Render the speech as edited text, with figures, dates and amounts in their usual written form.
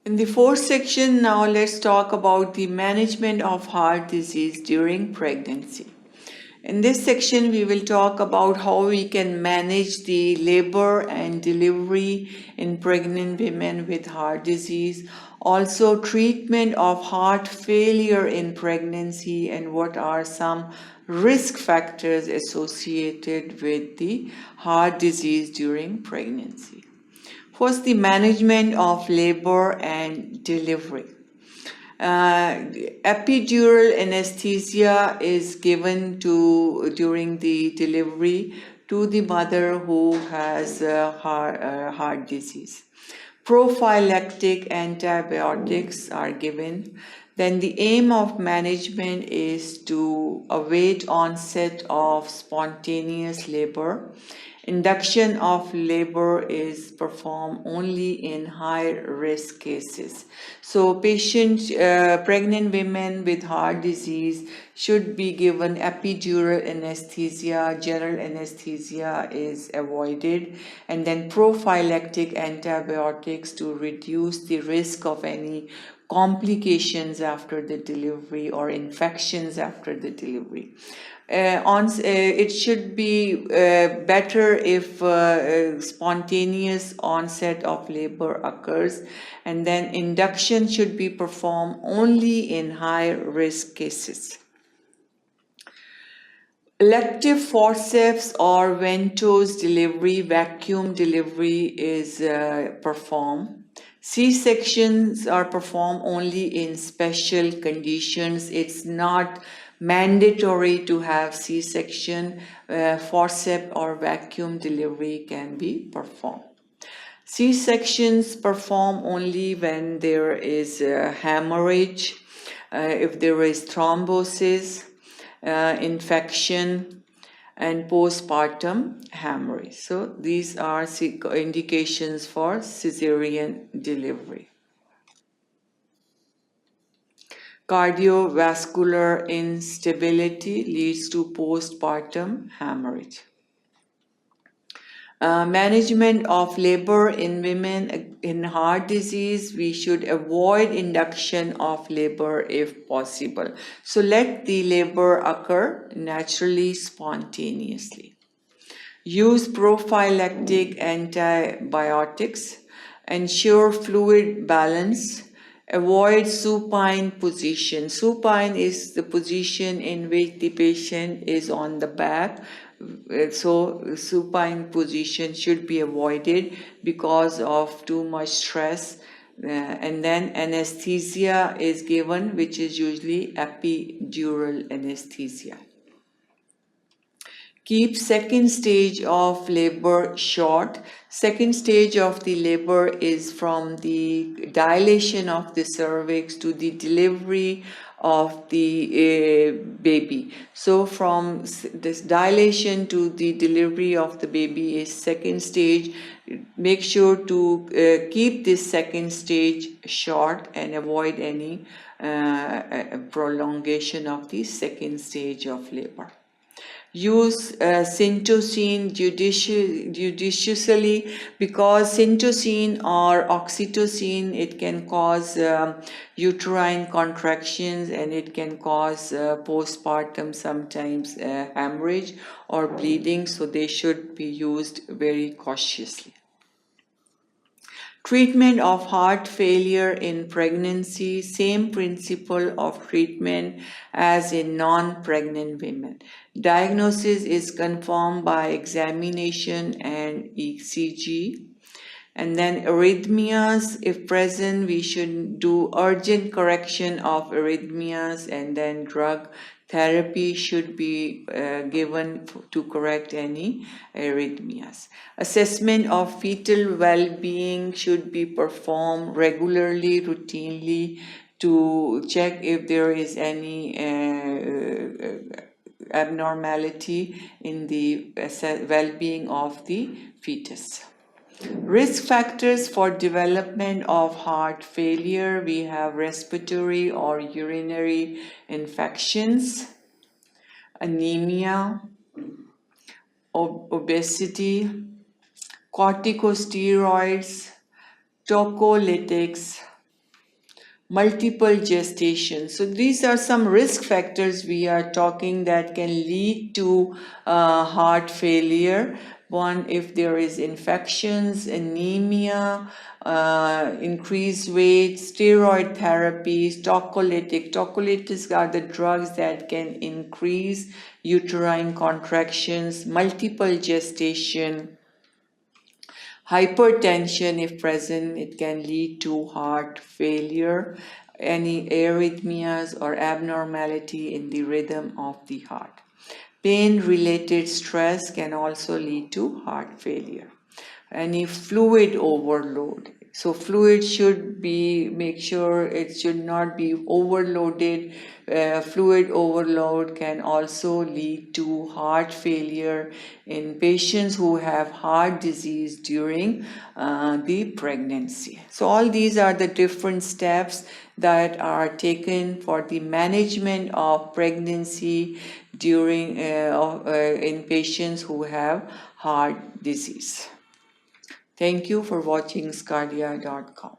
In the fourth section, now let's talk about the management of heart disease during pregnancy. In this section, we will talk about how we can manage the labor and delivery in pregnant women with heart disease, also treatment of heart failure in pregnancy, and what are some risk factors associated with the heart disease during pregnancy. First, the management of labor and delivery. Epidural anesthesia is given during the delivery to the mother who has heart disease. Prophylactic antibiotics are given. Then the aim of management is to await onset of spontaneous labor. Induction of labor is performed only in high-risk cases. So pregnant women with heart disease should be given epidural anesthesia, general anesthesia is avoided, and then prophylactic antibiotics to reduce the risk of any complications after the delivery or infections after the delivery. It should be better if spontaneous onset of labor occurs, and then induction should be performed only in high risk cases. Elective forceps or venous delivery, vacuum delivery is performed. C-sections are performed only in special conditions. It's not mandatory to have C-section. Forceps or vacuum delivery can be performed. C-sections perform only when there is hemorrhage, if there is thrombosis, infection, and postpartum hemorrhage. So these are indications for cesarean delivery. Cardiovascular instability leads to postpartum hemorrhage. Management of labor in women in heart disease, we should avoid induction of labor if possible. So let the labor occur naturally, spontaneously. Use prophylactic antibiotics. Ensure fluid balance. Avoid supine position. Supine is the position in which the patient is on the back. So supine position should be avoided because of too much stress. And then anesthesia is given, which is usually epidural anesthesia. Keep second stage of labor short. Second stage of the labor is from the dilation of the cervix to the delivery of the baby. So from this dilation to the delivery of the baby is second stage. Make sure to keep this second stage short and avoid any prolongation of the second stage of labor. Use syntocin judiciously, because syntocin or oxytocin, it can cause uterine contractions and it can cause postpartum sometimes hemorrhage or bleeding, so they should be used very cautiously. Treatment of heart failure in pregnancy, same principle of treatment as in non-pregnant women. Diagnosis is confirmed by examination and ECG. And then arrhythmias, if present, we should do urgent correction of arrhythmias, and then drug therapy should be given to correct any arrhythmias. Assessment of fetal well-being should be performed regularly, routinely, to check if there is any abnormality in the well-being of the fetus. Risk factors for development of heart failure, we have respiratory or urinary infections, anemia, obesity, corticosteroids, tocolytics, multiple gestation. So these are some risk factors we are talking that can lead to heart failure. One, if there is infections, anemia, increased weight, steroid therapies, tocolytic. Tocolytics are the drugs that can increase uterine contractions, multiple gestation. Hypertension, if present, it can lead to heart failure, any arrhythmias or abnormality in the rhythm of the heart. Pain-related stress can also lead to heart failure. Any fluid overload. So fluid should be, make sure it should not be overloaded. Fluid overload can also lead to heart failure in patients who have heart disease during the pregnancy. So all these are the different steps that are taken for the management of pregnancy during in patients who have heart disease. Thank you for watching sqadia.com.